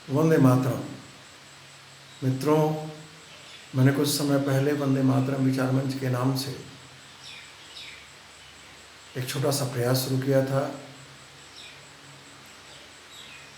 वंदे मातरम। मित्रों, मैंने कुछ समय पहले वंदे मातरम विचार मंच के नाम से एक छोटा सा प्रयास शुरू किया था,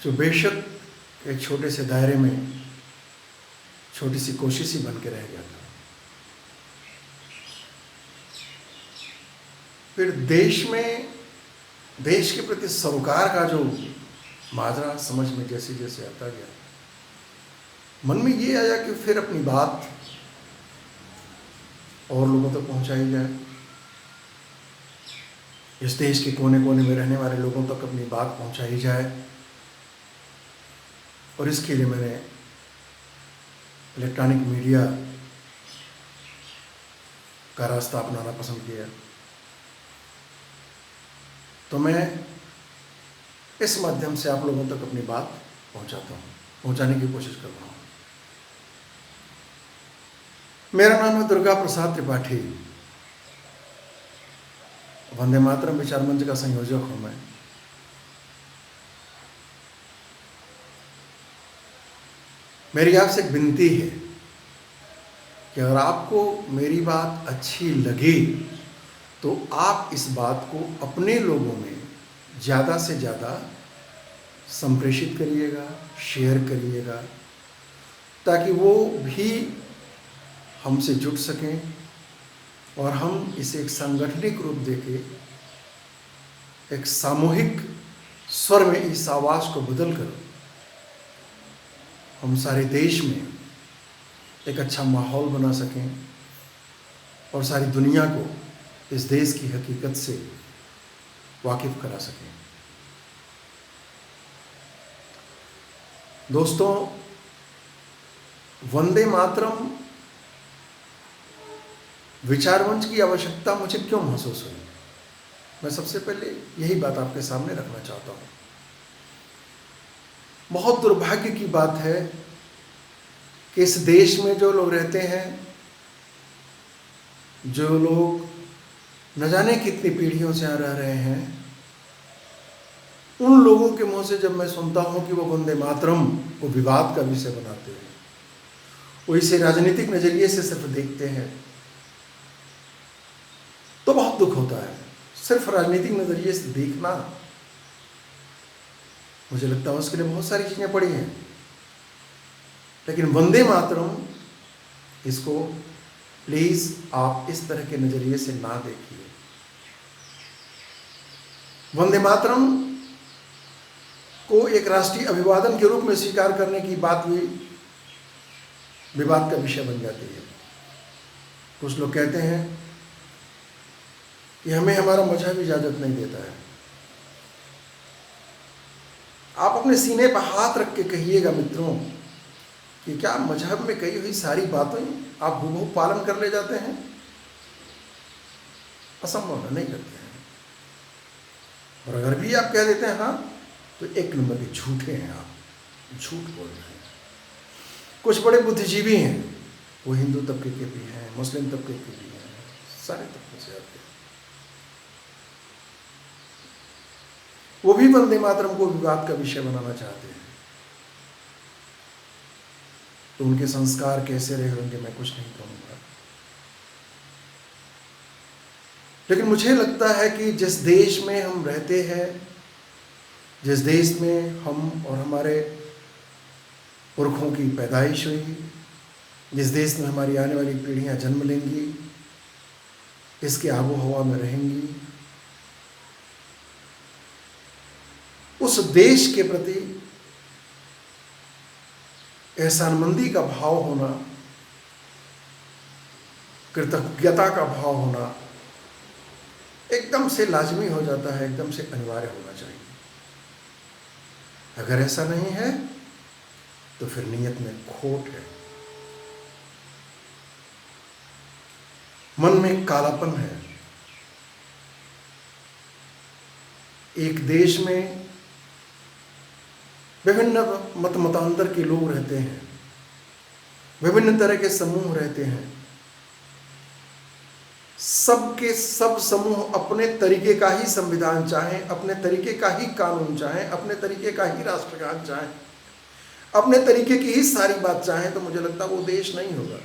जो बेशक एक छोटे से दायरे में छोटी सी कोशिश ही बन के रह गया था। फिर देश के प्रति सरोकार का जो माजरा समझ में जैसे जैसे आता गया, मन में ये आया कि फिर अपनी बात और लोगों तक पहुंचाई जाए। इस देश के कोने कोने में रहने वाले लोगों तक अपनी बात पहुंचाई जाए, और इसके लिए मैंने इलेक्ट्रॉनिक मीडिया का रास्ता अपनाना पसंद किया। तो मैं इस माध्यम से आप लोगों तक अपनी बात पहुंचाने की कोशिश कर रहा हूँ। मेरा नाम है दुर्गा प्रसाद त्रिपाठी। वंदे मातरम विचार मंच का संयोजक हूं मैं। मेरी आपसे एक विनती है कि अगर आपको मेरी बात अच्छी लगे तो आप इस बात को अपने लोगों में ज़्यादा से ज़्यादा संप्रेषित करिएगा, शेयर करिएगा, ताकि वो भी हमसे जुड़ सकें और हम इसे एक सांगठनिक रूप देके एक सामूहिक स्वर में इस आवाज़ को बदलकर हम सारे देश में एक अच्छा माहौल बना सकें और सारी दुनिया को इस देश की हकीकत से वाकिफ करा सकें। दोस्तों, वंदे मातरम विचार मंच की आवश्यकता मुझे क्यों महसूस हुई, मैं सबसे पहले यही बात आपके सामने रखना चाहता हूँ। बहुत दुर्भाग्य की बात है कि इस देश में जो लोग रहते हैं, जो लोग न जाने कितनी पीढ़ियों से रह रहे हैं, उन लोगों के मुंह से जब मैं सुनता हूं कि वो वंदे मातरम को विवाद का विषय बनाते हैं, वो इसे राजनीतिक नजरिए से सिर्फ देखते हैं, तो बहुत दुख होता है। सिर्फ राजनीतिक नजरिए से देखना, मुझे लगता है उसके लिए बहुत सारी चीजें पड़ी हैं, लेकिन वंदे मातरम, इसको प्लीज आप इस तरह के नजरिए से ना देखिए। वंदे मातरम को एक राष्ट्रीय अभिवादन के रूप में स्वीकार करने की बात भी विवाद का विषय बन जाती है। कुछ लोग कहते हैं कि हमें हमारा मजहब इजाजत नहीं देता है। आप अपने सीने पर हाथ रख के कहिएगा मित्रों कि क्या मजहब में कही हुई सारी बातें आप हूबहू पालन कर ले जाते हैं? असंभव नहीं करते हैं। और अगर भी आप कह देते हैं हाँ, तो एक नंबर के झूठे हैं, आप झूठ बोल रहे हैं। कुछ बड़े बुद्धिजीवी हैं, वो हिंदू तबके के भी हैं, मुस्लिम तबके के भी हैं, सारे तबके से आते हैं। वो भी वंदे मातरम को विवाद का विषय बनाना चाहते हैं। तो उनके संस्कार कैसे रहे होंगे मैं कुछ नहीं कहूँगा, लेकिन मुझे लगता है कि जिस देश में हम रहते हैं, जिस देश में हम और हमारे पुरखों की पैदाइश हुई, जिस देश में हमारी आने वाली पीढ़ियां जन्म लेंगी, इसके आबो हवा में रहेंगी, उस देश के प्रति एहसानमंदी का भाव होना, कृतज्ञता का भाव होना एकदम से लाजमी हो जाता है, एकदम से अनिवार्य होना चाहिए। अगर ऐसा नहीं है तो फिर नीयत में खोट है, मन में कालापन है। एक देश में विभिन्न मत मतांतर के लोग रहते हैं, विभिन्न तरह के समूह रहते हैं। सबके सब समूह अपने तरीके का ही संविधान चाहें, अपने तरीके का ही कानून चाहें, अपने तरीके का ही राष्ट्रगान चाहें, अपने तरीके की ही सारी बात चाहें तो मुझे लगता है वो देश नहीं होगा,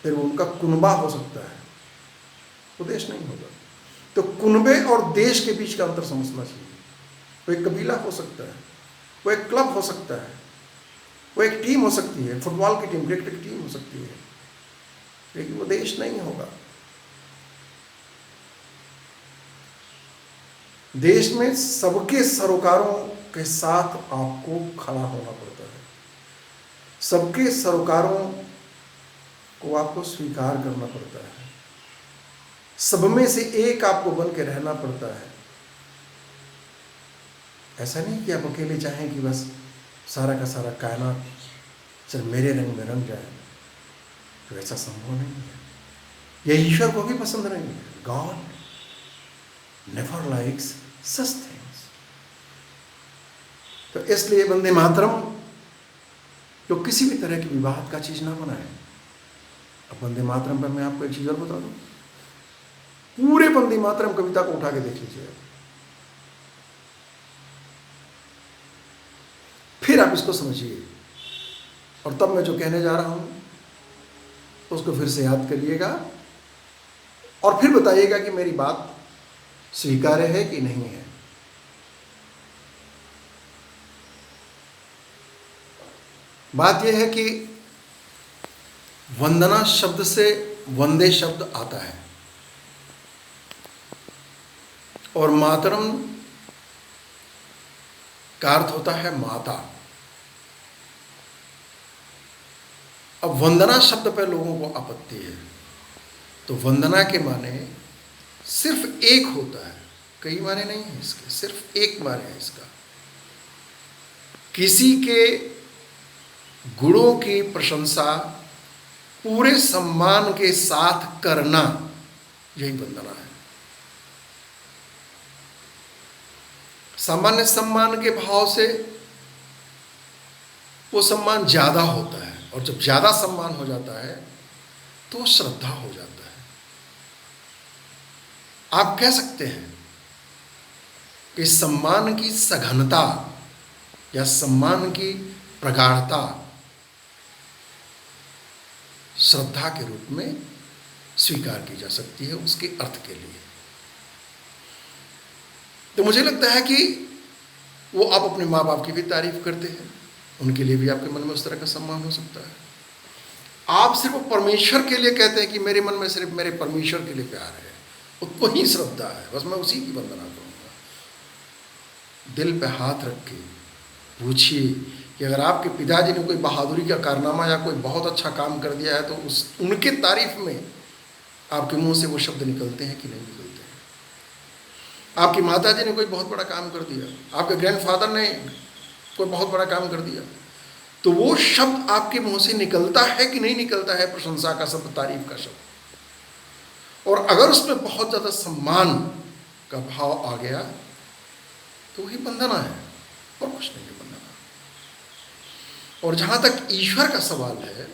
फिर वो उनका कुनबा हो सकता है, वो देश नहीं होगा। तो कुनबे और देश के बीच का अंतर समझना चाहिए। वो एक कबीला हो सकता है, वो एक क्लब हो सकता है, वो एक टीम हो सकती है, फुटबॉल की टीम, क्रिकेट की टीम हो सकती है, लेकिन वो देश नहीं होगा। देश में सबके सरोकारों के साथ आपको खड़ा होना पड़ता है, सबके सरोकारों को आपको स्वीकार करना पड़ता है, सब में से एक आपको बन के रहना पड़ता है। ऐसा नहीं कि आप अकेले चाहें कि बस सारा का सारा कायनात चल मेरे रंग में रंग जाए, तो ऐसा संभव नहीं है। यह ईश्वर को भी पसंद नहीं है। God never likes such things. तो इसलिए वंदे मातरम तो किसी भी तरह की विवाद का चीज ना बनाए। अब वंदे मातरम पर मैं आपको एक चीज और बता दूं, पूरे वंदे मातरम कविता को उठा के देख लीजिए, फिर आप इसको समझिए, और तब मैं जो कहने जा रहा हूं उसको फिर से याद करिएगा और फिर बताइएगा कि मेरी बात स्वीकार्य है कि नहीं है। बात यह है कि वंदना शब्द से वंदे शब्द आता है और मातरम का अर्थ होता है माता। अब वंदना शब्द पर लोगों को आपत्ति है, तो वंदना के माने सिर्फ एक होता है, कई माने नहीं है इसके, सिर्फ एक माने है इसका। किसी के गुणों की प्रशंसा पूरे सम्मान के साथ करना, यही वंदना है। सामान्य सम्मान के भाव से वो सम्मान ज्यादा होता है, और जब ज्यादा सम्मान हो जाता है तो श्रद्धा हो जाता है। आप कह सकते हैं कि सम्मान की सघनता या सम्मान की प्रगाढ़ता श्रद्धा के रूप में स्वीकार की जा सकती है उसके अर्थ के लिए। तो मुझे लगता है कि वो आप अपने माँ बाप की भी तारीफ करते हैं, उनके लिए भी आपके मन में उस तरह का सम्मान हो सकता है। आप सिर्फ परमेश्वर के लिए कहते हैं कि मेरे मन में सिर्फ मेरे परमेश्वर के लिए प्यार है, वही श्रद्धा है, बस मैं उसी की वंदना करूंगा। दिल पे हाथ रख के पूछिए कि अगर आपके पिताजी ने कोई बहादुरी का कारनामा या कोई बहुत अच्छा काम कर दिया है तो उनके तारीफ में आपके मुंह से वो शब्द निकलते हैं कि नहीं निकलते हैं। आपकी माताजी ने कोई बहुत बड़ा काम कर दिया, आपके ग्रैंडफादर ने कोई बहुत बड़ा काम कर दिया, तो वो शब्द आपके मुंह से निकलता है कि नहीं निकलता है, प्रशंसा का शब्द, तारीफ का शब्द। और अगर उसमें बहुत ज्यादा सम्मान का भाव आ गया तो वही वंदना है और कुछ नहीं है वंदना। और जहां तक ईश्वर का सवाल है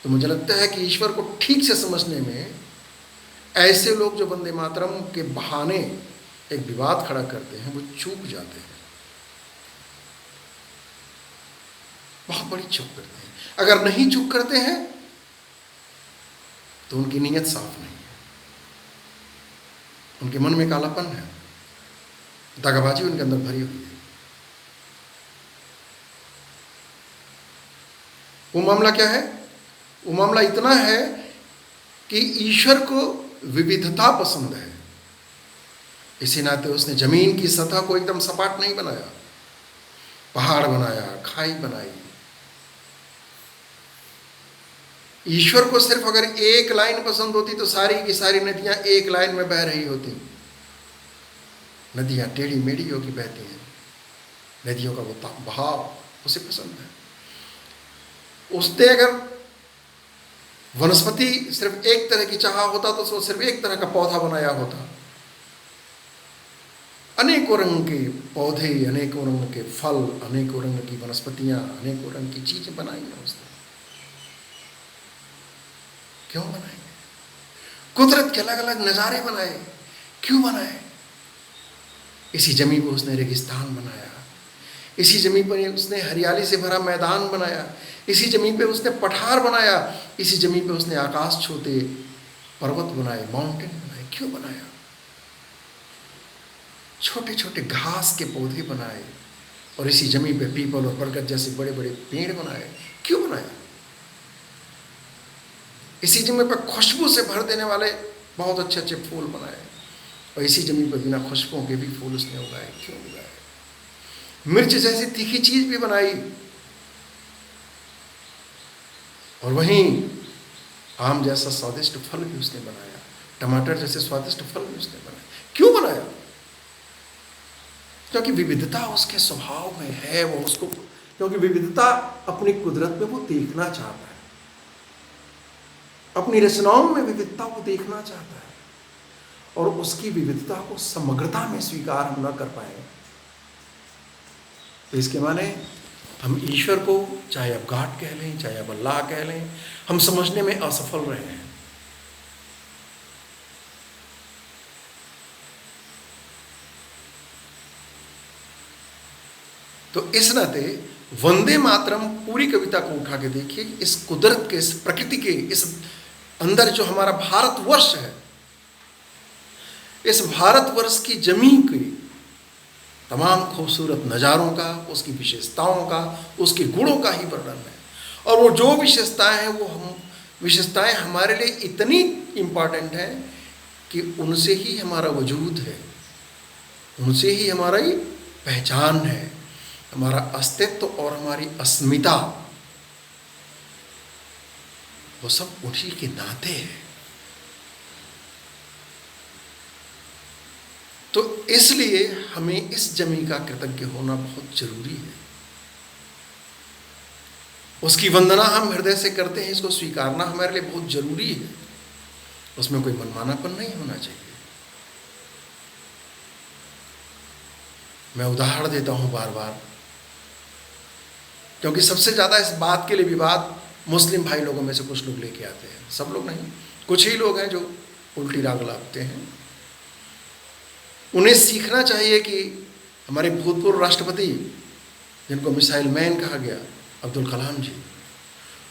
तो मुझे लगता है कि ईश्वर को ठीक से समझने में ऐसे लोग जो वंदे मातरम के बहाने एक विवाद खड़ा करते हैं वो चूक जाते हैं, बहुत बड़ी चूक करते हैं। अगर नहीं चूक करते हैं तो उनकी नीयत साफ नहीं है, उनके मन में कालापन है, दगाबाजी उनके अंदर भरी हुई है। वो मामला क्या है? वो मामला इतना है कि ईश्वर को विविधता पसंद है, इसी नाते उसने जमीन की सतह को एकदम सपाट नहीं बनाया, पहाड़ बनाया, खाई बनाई। ईश्वर को सिर्फ अगर एक लाइन पसंद होती तो सारी की सारी नदियां एक लाइन में बह रही होती। नदियां टेढ़ी मेढ़ी होकर बहती हैं, नदियों का वो बहाव उसे पसंद है। उसने अगर वनस्पति सिर्फ एक तरह की चाहा होता तो उसको सिर्फ एक तरह का पौधा बनाया होता। अनेकों रंग के पौधे, अनेकों रंग के फल, अनेकों रंग की वनस्पतियां, अनेकों रंग की चीजें बनाई हैं उसने। क्यों बनाए? कुदरत के अलग अलग नजारे बनाए, क्यों बनाए? इसी जमीन को उसने रेगिस्तान बनाया, इसी ज़मीन पर उसने हरियाली से भरा मैदान बनाया, इसी ज़मीन पे उसने पठार बनाया, इसी ज़मीन पे उसने आकाश छूते पर्वत बनाए, माउंटेन बनाए। क्यों बनाया? छोटे छोटे घास के पौधे बनाए और इसी ज़मीन पे पीपल और बरगद जैसे बड़े बड़े पेड़ बनाए। क्यों बनाया? इसी ज़मीन पर खुशबू से भर देने वाले बहुत अच्छे अच्छे फूल बनाए और इसी ज़मीन पर बिना खुशबुओं के भी फूल उसने उगाए। क्यों उगाए? मिर्च जैसी तीखी चीज भी बनाई और वहीं आम जैसा स्वादिष्ट फल भी उसने बनाया, टमाटर जैसे स्वादिष्ट फल भी उसने बनाया। क्यों बनाया? क्योंकि विविधता उसके स्वभाव में है, वो उसको, क्योंकि विविधता अपनी कुदरत में वो देखना चाहता है, अपनी रचनाओं में विविधता को देखना चाहता है और उसकी विविधता को समग्रता में स्वीकार हम न कर पाए तो इसके माने हम ईश्वर को, चाहे आप गॉड कह लें, चाहे आप अल्लाह कह लें, हम समझने में असफल रहे हैं। तो इस नाते वंदे मातरम पूरी कविता को उठा के देखिए, इस कुदरत के, इस प्रकृति के, इस अंदर जो हमारा भारतवर्ष है, इस भारतवर्ष की जमीन की तमाम खूबसूरत नज़ारों का, उसकी विशेषताओं का, उसके गुणों का ही वर्णन है। और वो जो विशेषताएं हैं, वो हम विशेषताएं हमारे लिए इतनी इम्पॉर्टेंट हैं कि उनसे ही हमारा वजूद है, उनसे ही हमारी पहचान है, हमारा अस्तित्व और हमारी अस्मिता, वो सब उन्हीं के नाते है। तो इसलिए हमें इस जमीन का कृतज्ञ होना बहुत जरूरी है। उसकी वंदना हम हृदय से करते हैं, इसको स्वीकारना हमारे लिए बहुत जरूरी है। उसमें कोई मनमानापन नहीं होना चाहिए। मैं उदाहरण देता हूं बार बार, क्योंकि सबसे ज़्यादा इस बात के लिए विवाद मुस्लिम भाई लोगों में से कुछ लोग लेके आते हैं। सब लोग नहीं, कुछ ही लोग हैं जो उल्टी राग लाते हैं। उन्हें सीखना चाहिए कि हमारे भूतपूर्व राष्ट्रपति, जिनको मिसाइल मैन कहा गया, अब्दुल कलाम जी,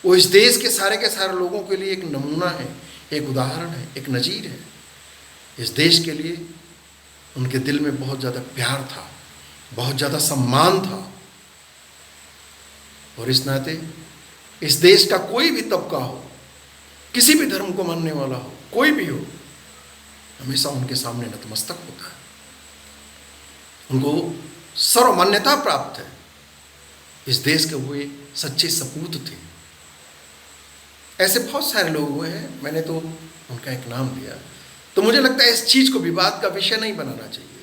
वो इस देश के सारे लोगों के लिए एक नमूना है, एक उदाहरण है, एक नज़ीर है। इस देश के लिए उनके दिल में बहुत ज़्यादा प्यार था, बहुत ज़्यादा सम्मान था और इस नाते इस देश का कोई भी तबका हो, किसी भी धर्म को मानने वाला हो, कोई भी हो, हमेशा उनके सामने नतमस्तक होता है। उनको सर्वमान्यता प्राप्त है। इस देश के हुए सच्चे सपूत थे। ऐसे बहुत सारे लोग हुए हैं, मैंने तो उनका एक नाम लिया। तो मुझे लगता है इस चीज़ को विवाद का विषय नहीं बनाना चाहिए,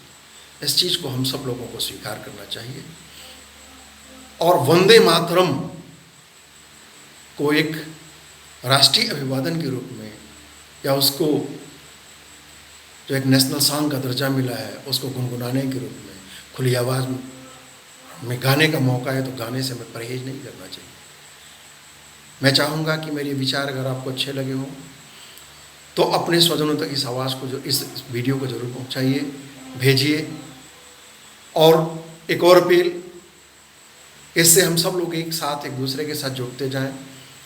इस चीज़ को हम सब लोगों को स्वीकार करना चाहिए और वंदे मातरम को एक राष्ट्रीय अभिवादन के रूप में, या उसको जो एक नेशनल सॉन्ग का दर्जा मिला है, उसको गुनगुनाने के रूप में, खुली आवाज़ में गाने का मौका है तो गाने से हमें परहेज नहीं करना चाहिए। मैं चाहूँगा कि मेरे विचार अगर आपको अच्छे लगे हों तो अपने स्वजनों तक इस आवाज़ को, जो इस वीडियो को जरूर पहुँचाइए, भेजिए। और एक और अपील, इससे हम सब लोग एक साथ एक दूसरे के साथ जुड़ते जाएं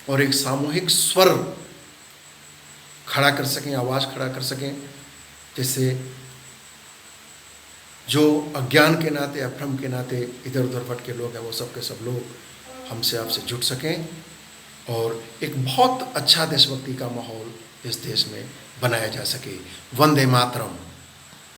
और एक सामूहिक स्वर खड़ा कर सकें, आवाज़ खड़ा कर सकें, जिससे जो अज्ञान के नाते, अभ्रम के नाते इधर उधर भटके लोग हैं, वो सब के सब लोग हमसे आपसे जुट सकें और एक बहुत अच्छा देशभक्ति का माहौल इस देश में बनाया जा सके। वंदे मातरम।